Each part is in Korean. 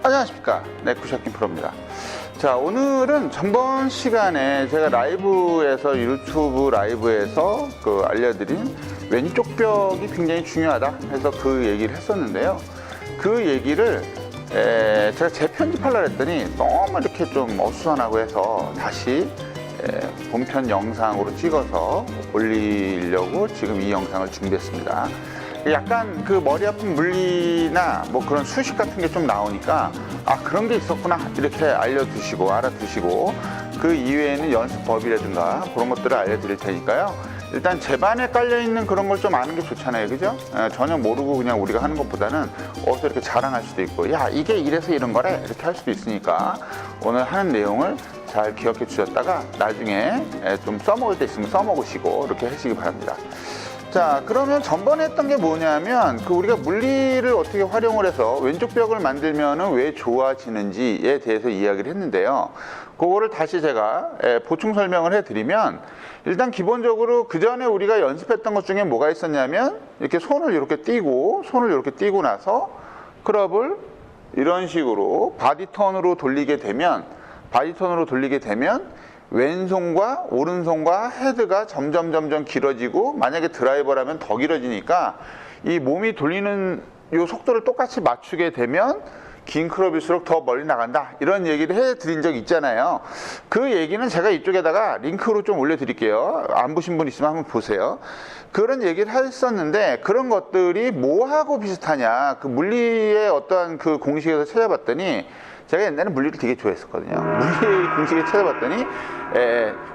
안녕하십니까. 네, 구샤킨 프로입니다. 자, 오늘은 전번 시간에 제가 라이브에서, 유튜브 라이브에서 알려드린 왼쪽 벽이 굉장히 중요하다 해서 그 얘기를 했었는데요. 그 얘기를 제가 재편집하려고 했더니 너무 이렇게 좀 어수선하고 해서 다시 본편 영상으로 찍어서 올리려고 지금 이 영상을 준비했습니다. 약간 그 머리 아픈 물리나 뭐 그런 수식 같은 게 좀 나오니까 아, 그런 게 있었구나 이렇게 알려두시고 알아두시고 그 이외에는 연습법이라든가 그런 것들을 알려드릴 테니까요. 일단 제반에 깔려있는 그런 걸 좀 아는 게 좋잖아요, 그죠? 전혀 모르고 그냥 우리가 하는 것보다는 어디서 이렇게 자랑할 수도 있고, 야, 이게 이래서 이런 거래 이렇게 할 수도 있으니까 오늘 하는 내용을 잘 기억해 주셨다가 나중에 좀 써먹을 때 있으면 써먹으시고 이렇게 하시기 바랍니다. 자, 그러면 전번에 했던 게 뭐냐면 우리가 물리를 어떻게 활용을 해서 왼쪽 벽을 만들면은 왜 좋아지는지에 대해서 이야기를 했는데요. 그거를 다시 제가 보충 설명을 해드리면, 일단 기본적으로 그 전에 우리가 연습했던 것 중에 뭐가 있었냐면 이렇게 손을 이렇게 띄고 나서 클럽을 이런 식으로 바디턴으로 돌리게 되면 왼손과 오른손과 헤드가 점점 길어지고, 만약에 드라이버라면 더 길어지니까 이 몸이 돌리는 이 속도를 똑같이 맞추게 되면 긴 클럽일수록 더 멀리 나간다, 이런 얘기를 해드린 적 있잖아요. 그 얘기는 제가 이쪽에다가 링크로 좀 올려드릴게요. 안 보신 분 있으면 한번 보세요. 그런 얘기를 했었는데, 그런 것들이 뭐하고 비슷하냐, 그 물리의 어떠한 그 공식에서 찾아봤더니, 제가 옛날에 물리를 되게 좋아했었거든요. 물리 공식을 찾아봤더니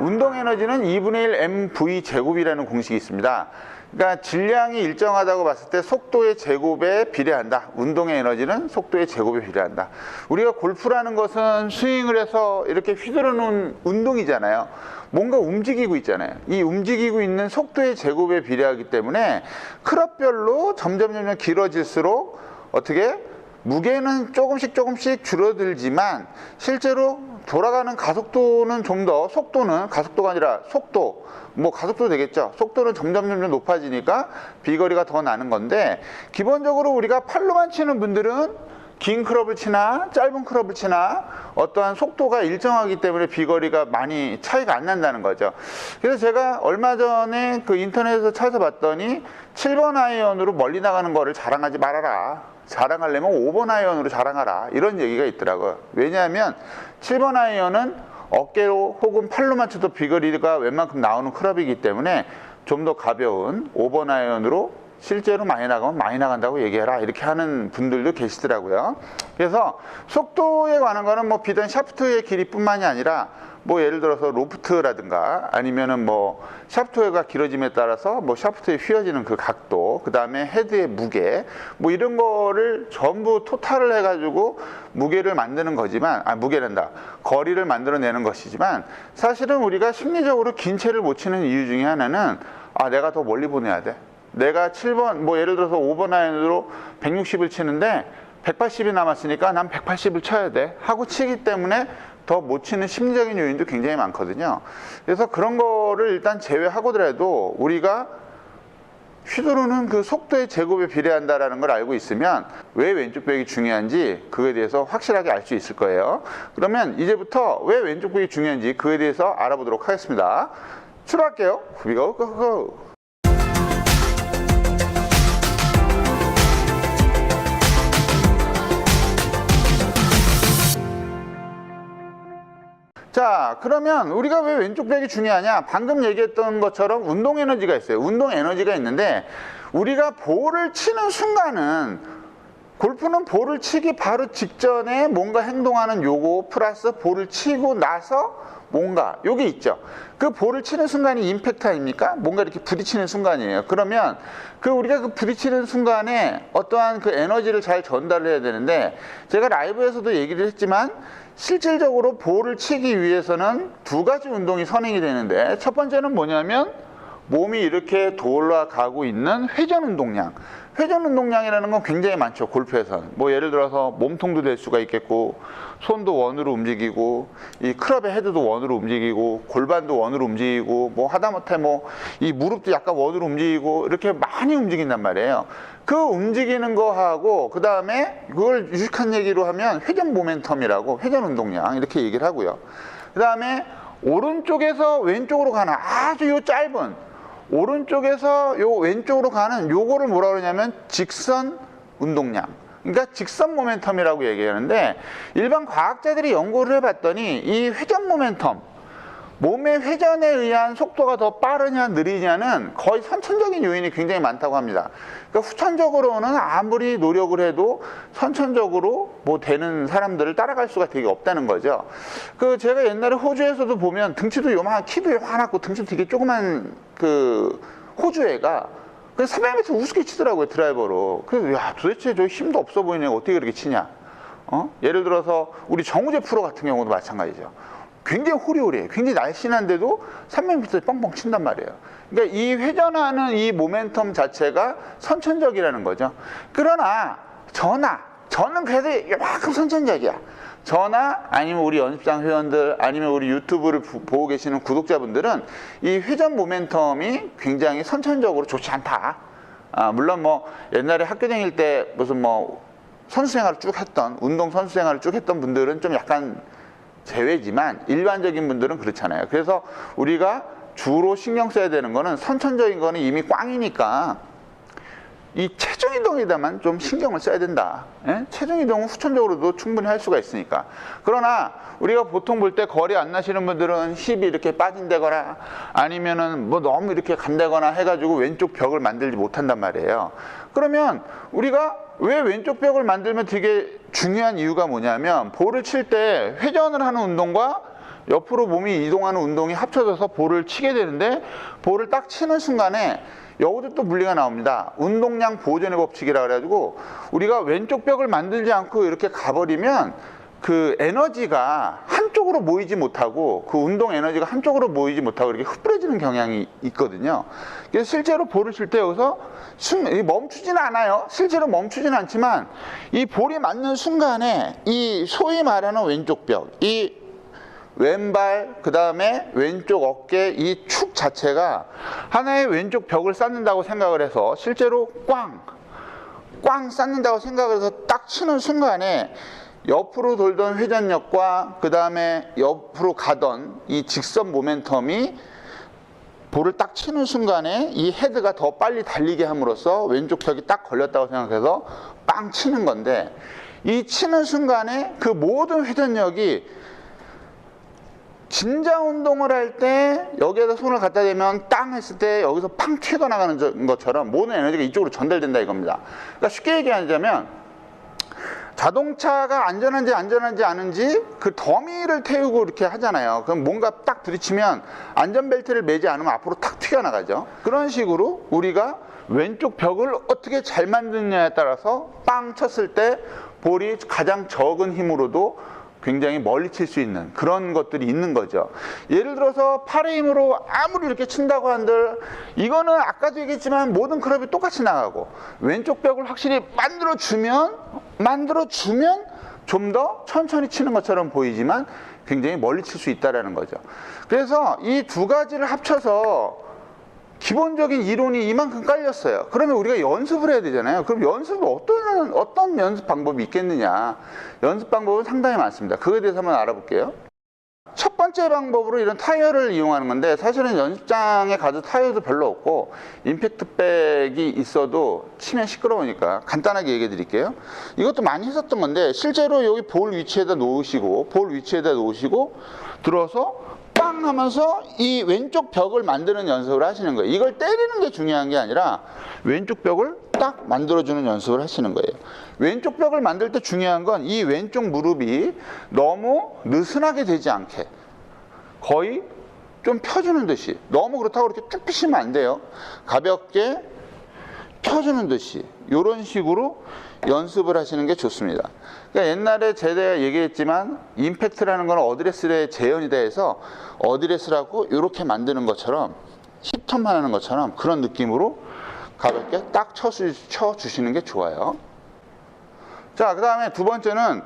운동 에너지는 2분의 1 mv 제곱이라는 공식이 있습니다. 그러니까 질량이 일정하다고 봤을 때 속도의 제곱에 비례한다. 운동의 에너지는 속도의 제곱에 비례한다. 우리가 골프라는 것은 스윙을 해서 이렇게 휘두르 놓은 운동이잖아요. 뭔가 움직이고 있잖아요. 이 움직이고 있는 속도의 제곱에 비례하기 때문에 클럽별로 점점 길어질수록 어떻게 무게는 조금씩 줄어들지만 실제로 돌아가는 가속도는 좀 더, 가속도가 아니라 속도, 뭐 가속도 되겠죠. 속도는 점점 높아지니까 비거리가 더 나는 건데, 기본적으로 우리가 팔로만 치는 분들은 긴 클럽을 치나 짧은 클럽을 치나 어떠한 속도가 일정하기 때문에 비거리가 많이 차이가 안 난다는 거죠. 그래서 제가 얼마 전에 그 인터넷에서 찾아봤더니 7번 아이언으로 멀리 나가는 거를 자랑하지 말아라. 자랑하려면 5번 아이언으로 자랑하라, 이런 얘기가 있더라고요. 왜냐하면 7번 아이언은 어깨로 혹은 팔로만 쳐도 비거리가 웬만큼 나오는 클럽이기 때문에 좀 더 가벼운 5번 아이언으로 실제로 많이 나가면 많이 나간다고 얘기해라, 이렇게 하는 분들도 계시더라고요. 그래서 속도에 관한 거는 뭐 비단 샤프트의 길이뿐만이 아니라 뭐 예를 들어서 로프트라든가 아니면은 뭐 샤프트가 길어짐에 따라서 뭐 샤프트에 휘어지는 그 각도, 그 다음에 헤드의 무게, 뭐 이런 거를 전부 토탈을 해가지고 무게를 만드는 거지만, 거리를 만들어내는 것이지만, 사실은 우리가 심리적으로 긴 채를 못 치는 이유 중에 하나는, 내가 더 멀리 보내야 돼. 내가 7번, 뭐 예를 들어서 5번 아이언으로 160을 치는데 180이 남았으니까 난 180을 쳐야 돼 하고 치기 때문에 더 못 치는 심리적인 요인도 굉장히 많거든요. 그래서 그런 거를 일단 제외하고더라도 우리가 휘두르는 그 속도의 제곱에 비례한다는 걸 알고 있으면 왜 왼쪽 벽이 중요한지 그거에 대해서 확실하게 알 수 있을 거예요. 그러면 이제부터 왜 왼쪽 벽이 중요한지 그거에 대해서 알아보도록 하겠습니다. 출발할게요. 고고. 자, 그러면 우리가 왜 왼쪽 벽이 중요하냐? 방금 얘기했던 것처럼 운동 에너지가 있어요. 운동 에너지가 있는데, 우리가 볼을 치는 순간은, 골프는 볼을 치기 바로 직전에 뭔가 행동하는 요거 플러스 볼을 치고 나서 뭔가 요게 있죠. 그 볼을 치는 순간이 임팩트 아닙니까? 뭔가 이렇게 부딪히는 순간이에요. 그러면 우리가 그 부딪히는 순간에 어떠한 그 에너지를 잘 전달을 해야 되는데, 제가 라이브에서도 얘기를 했지만 실질적으로 볼을 치기 위해서는 두 가지 운동이 선행이 되는데, 첫 번째는 뭐냐면 몸이 이렇게 돌아가고 있는 회전 운동량. 회전 운동량이라는 건 굉장히 많죠, 골프에서는. 뭐 예를 들어서 몸통도 될 수가 있겠고, 손도 원으로 움직이고, 이 클럽의 헤드도 원으로 움직이고, 골반도 원으로 움직이고, 뭐 하다못해 뭐 이 무릎도 약간 원으로 움직이고, 이렇게 많이 움직인단 말이에요. 그 움직이는 거하고 그 다음에 그걸 유식한 얘기로 하면 회전 모멘텀이라고, 회전 운동량 이렇게 얘기를 하고요. 그 다음에 오른쪽에서 왼쪽으로 가는 아주 요 짧은, 오른쪽에서 요 왼쪽으로 가는 요거를 뭐라 그러냐면 직선 운동량, 그러니까 직선 모멘텀이라고 얘기하는데, 일반 과학자들이 연구를 해봤더니 이 회전 모멘텀, 몸의 회전에 의한 속도가 더 빠르냐 느리냐는 거의 선천적인 요인이 굉장히 많다고 합니다. 그러니까 후천적으로는 아무리 노력을 해도 선천적으로 뭐 되는 사람들을 따라갈 수가 되게 없다는 거죠. 그 제가 옛날에 호주에서도 보면 등치도 요만한, 키도 요만하고 등치도 되게 조그만 그 호주 애가 그냥 300m 우습게 치더라고요, 드라이버로. 그래서 야, 도대체 저 힘도 없어 보이네, 어떻게 그렇게 치냐. 예를 들어서 우리 정우재 프로 같은 경우도 마찬가지죠. 굉장히 호리호리해. 굉장히 날씬한데도 300m 뻥뻥 친단 말이에요. 그러니까 이 회전하는 이 모멘텀 자체가 선천적이라는 거죠. 그러나 저는 그래도 이만큼 선천적이야. 저나 아니면 우리 연습장 회원들, 아니면 우리 유튜브를 보고 계시는 구독자분들은 이 회전 모멘텀이 굉장히 선천적으로 좋지 않다. 물론 뭐 옛날에 학교 다닐 때 무슨 뭐 선수 생활을 쭉 했던, 운동 선수 생활을 쭉 했던 분들은 좀 약간 제외지만 일반적인 분들은 그렇잖아요. 그래서 우리가 주로 신경 써야 되는 거는, 선천적인 거는 이미 꽝이니까 이 체중 이동에다만 좀 신경을 써야 된다. 예? 체중 이동은 후천적으로도 충분히 할 수가 있으니까. 그러나 우리가 보통 볼 때 거리 안 나시는 분들은 힙이 이렇게 빠진다거나 아니면은 뭐 너무 이렇게 간다거나 해가지고 왼쪽 벽을 만들지 못한단 말이에요. 그러면 우리가 왜 왼쪽 벽을 만들면 되게 중요한 이유가 뭐냐면, 볼을 칠 때 회전을 하는 운동과 옆으로 몸이 이동하는 운동이 합쳐져서 볼을 치게 되는데, 볼을 딱 치는 순간에 여기도 또 물리가 나옵니다. 운동량 보존의 법칙이라 그래가지고 우리가 왼쪽 벽을 만들지 않고 이렇게 가버리면 그 에너지가 한쪽으로 모이지 못하고, 그 운동 에너지가 한쪽으로 모이지 못하고 이렇게 흩뿌려지는 경향이 있거든요. 그래서 실제로 볼을 칠 때 여기서 멈추지는 않아요. 실제로 멈추지는 않지만 이 볼이 맞는 순간에 이 소위 말하는 왼쪽 벽, 이 왼발, 그 다음에 왼쪽 어깨, 이 축 자체가 하나의 왼쪽 벽을 쌓는다고 생각을 해서, 실제로 꽝 쌓는다고 생각을 해서 딱 치는 순간에 옆으로 돌던 회전력과 그 다음에 옆으로 가던 이 직선 모멘텀이 볼을 딱 치는 순간에 이 헤드가 더 빨리 달리게 함으로써 왼쪽 벽이 딱 걸렸다고 생각해서 빵 치는 건데, 이 치는 순간에 그 모든 회전력이 진자 운동을 할 때 여기에다 손을 갖다 대면 땅 했을 때 여기서 팡 튀어나가는 것처럼 모든 에너지가 이쪽으로 전달된다 이겁니다. 그러니까 쉽게 얘기하자면, 자동차가 안전한지 아닌지 그 더미를 태우고 이렇게 하잖아요. 그럼 뭔가 딱 부딪히면 안전벨트를 매지 않으면 앞으로 탁 튀어나가죠. 그런 식으로 우리가 왼쪽 벽을 어떻게 잘 만드느냐에 따라서 빵 쳤을 때 볼이 가장 적은 힘으로도 굉장히 멀리 칠 수 있는 그런 것들이 있는 거죠. 예를 들어서 팔의 힘으로 아무리 이렇게 친다고 한들, 이거는 아까도 얘기했지만 모든 클럽이 똑같이 나가고, 왼쪽 벽을 확실히 만들어주면 좀 더 천천히 치는 것처럼 보이지만 굉장히 멀리 칠 수 있다는 거죠. 그래서 이 두 가지를 합쳐서 기본적인 이론이 이만큼 깔렸어요. 그러면 우리가 연습을 해야 되잖아요. 그럼 연습을 어떤 연습 방법이 있겠느냐. 연습 방법은 상당히 많습니다. 그거에 대해서 한번 알아볼게요. 첫 번째 방법으로 이런 타이어를 이용하는 건데, 사실은 연습장에 가도 타이어도 별로 없고 임팩트백이 있어도 치면 시끄러우니까 간단하게 얘기해 드릴게요. 이것도 많이 했었던 건데, 실제로 여기 볼 위치에다 놓으시고 들어서 빵 하면서 이 왼쪽 벽을 만드는 연습을 하시는 거예요. 이걸 때리는 게 중요한 게 아니라 왼쪽 벽을 딱 만들어주는 연습을 하시는 거예요. 왼쪽 벽을 만들 때 중요한 건 이 왼쪽 무릎이 너무 느슨하게 되지 않게 거의 좀 펴주는 듯이, 너무 그렇다고 이렇게 쭉 펴시면 안 돼요. 가볍게 펴주는 듯이 이런 식으로 연습을 하시는 게 좋습니다. 그러니까 옛날에 제가 얘기했지만 임팩트라는 건 어드레스의 재현이다 해서 어드레스라고 이렇게 만드는 것처럼 힙턴만 하는 것처럼 그런 느낌으로 가볍게 딱 쳐주시는 게 좋아요. 자, 그 다음에 두 번째는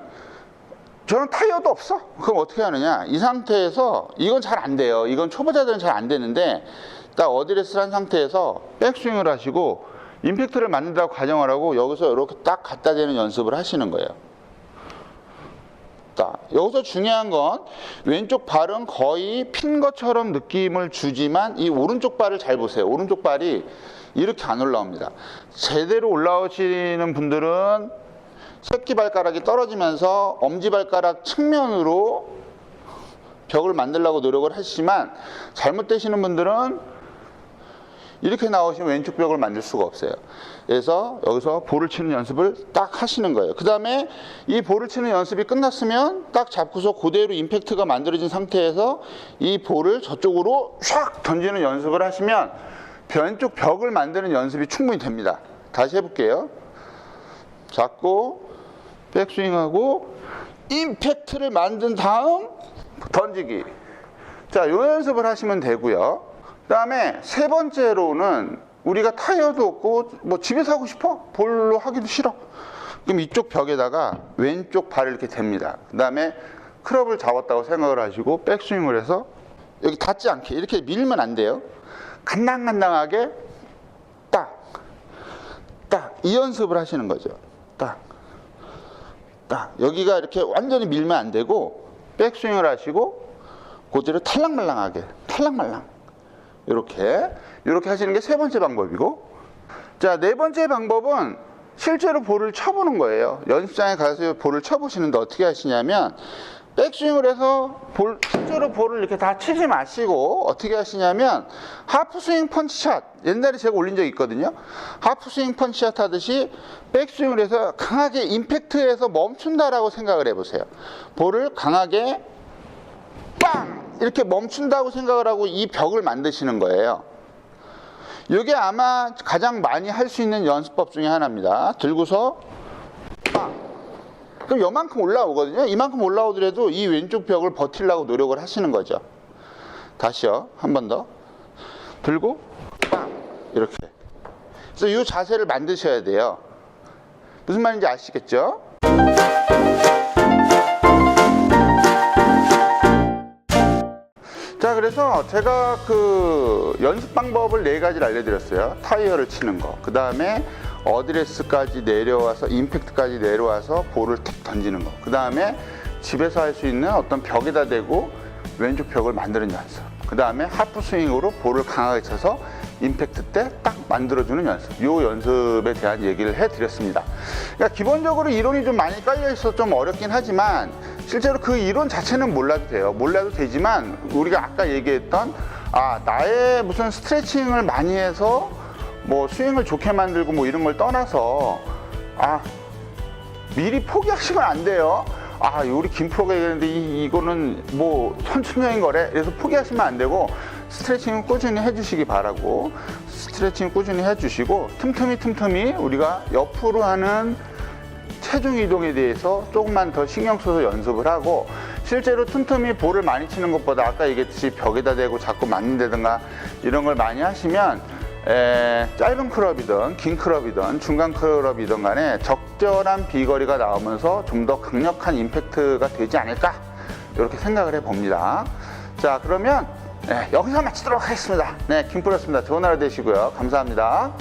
저는 타이어도 없어. 그럼 어떻게 하느냐. 이 상태에서 이건 잘 안 돼요. 이건 초보자들은 잘 안 되는데 딱 어드레스를 한 상태에서 백스윙을 하시고 임팩트를 만든다고 가정을 하고 여기서 이렇게 딱 갖다 대는 연습을 하시는 거예요. 여기서 중요한 건 왼쪽 발은 거의 핀 것처럼 느낌을 주지만 이 오른쪽 발을 잘 보세요. 오른쪽 발이 이렇게 안 올라옵니다. 제대로 올라오시는 분들은 새끼발가락이 떨어지면서 엄지발가락 측면으로 벽을 만들려고 노력을 하시지만 잘못되시는 분들은 이렇게 나오시면 왼쪽 벽을 만들 수가 없어요. 그래서 여기서 볼을 치는 연습을 딱 하시는 거예요. 그 다음에 이 볼을 치는 연습이 끝났으면 딱 잡고서 그대로 임팩트가 만들어진 상태에서 이 볼을 저쪽으로 샥 던지는 연습을 하시면 왼쪽 벽을 만드는 연습이 충분히 됩니다. 다시 해볼게요. 잡고 백스윙하고 임팩트를 만든 다음 던지기. 자, 요 연습을 하시면 되고요. 그 다음에 세 번째로는 우리가 타이어도 없고 뭐 집에서 하고 싶어? 볼로 하기도 싫어. 그럼 이쪽 벽에다가 왼쪽 발을 이렇게 댑니다. 그 다음에 클럽을 잡았다고 생각을 하시고 백스윙을 해서 여기 닿지 않게 이렇게 밀면 안 돼요. 간당간당하게 딱 이 연습을 하시는 거죠. 딱 여기가 이렇게 완전히 밀면 안 되고 백스윙을 하시고 그대로 탈랑말랑하게 탈랑말랑 이렇게 하시는 게 세 번째 방법이고, 자, 네 번째 방법은 실제로 볼을 쳐보는 거예요. 연습장에 가서 볼을 쳐보시는데 어떻게 하시냐면 백스윙을 해서 실제로 볼을 이렇게 다 치지 마시고 어떻게 하시냐면 하프스윙 펀치샷, 옛날에 제가 올린 적이 있거든요. 하프스윙 펀치샷 하듯이 백스윙을 해서 강하게 임팩트해서 멈춘다라고 생각을 해보세요. 볼을 강하게 빵! 이렇게 멈춘다고 생각을 하고 이 벽을 만드시는 거예요. 이게 아마 가장 많이 할 수 있는 연습법 중에 하나입니다. 들고서 빵! 그럼 요만큼 올라오거든요. 이만큼 올라오더라도 이 왼쪽 벽을 버티려고 노력을 하시는 거죠. 다시요. 한 번 더. 들고 빵! 이렇게. 그래서 이 자세를 만드셔야 돼요. 무슨 말인지 아시겠죠? 자, 그래서 제가 그 연습 방법을 네 가지를 알려드렸어요. 타이어를 치는 거, 그 다음에 어드레스까지 내려와서 임팩트까지 내려와서 볼을 탁 던지는 거, 그 다음에 집에서 할 수 있는 어떤 벽에다 대고 왼쪽 벽을 만드는 연습, 그 다음에 하프 스윙으로 볼을 강하게 쳐서 임팩트 때 딱 만들어주는 연습, 이 연습에 대한 얘기를 해드렸습니다. 그러니까 기본적으로 이론이 좀 많이 깔려 있어서 좀 어렵긴 하지만 실제로 그 이론 자체는 몰라도 돼요. 몰라도 되지만 우리가 아까 얘기했던 나의 무슨 스트레칭을 많이 해서 뭐 스윙을 좋게 만들고 뭐 이런 걸 떠나서 미리 포기하시면 안 돼요. 우리 김프로가 얘기했는데 이거는 뭐 천천히인 거래. 그래서 포기하시면 안 되고 스트레칭은 꾸준히 해주시기 바라고, 스트레칭 꾸준히 해주시고 틈틈이 우리가 옆으로 하는 체중 이동에 대해서 조금만 더 신경 써서 연습을 하고, 실제로 틈틈이 볼을 많이 치는 것보다 아까 얘기했듯이 벽에다 대고 자꾸 맞는다든가 이런 걸 많이 하시면 짧은 클럽이든 긴 클럽이든 중간 클럽이든 간에 적절한 비거리가 나오면서 좀 더 강력한 임팩트가 되지 않을까, 이렇게 생각을 해봅니다. 자, 그러면 여기서 마치도록 하겠습니다. 김프로였습니다. 좋은 하루 되시고요. 감사합니다.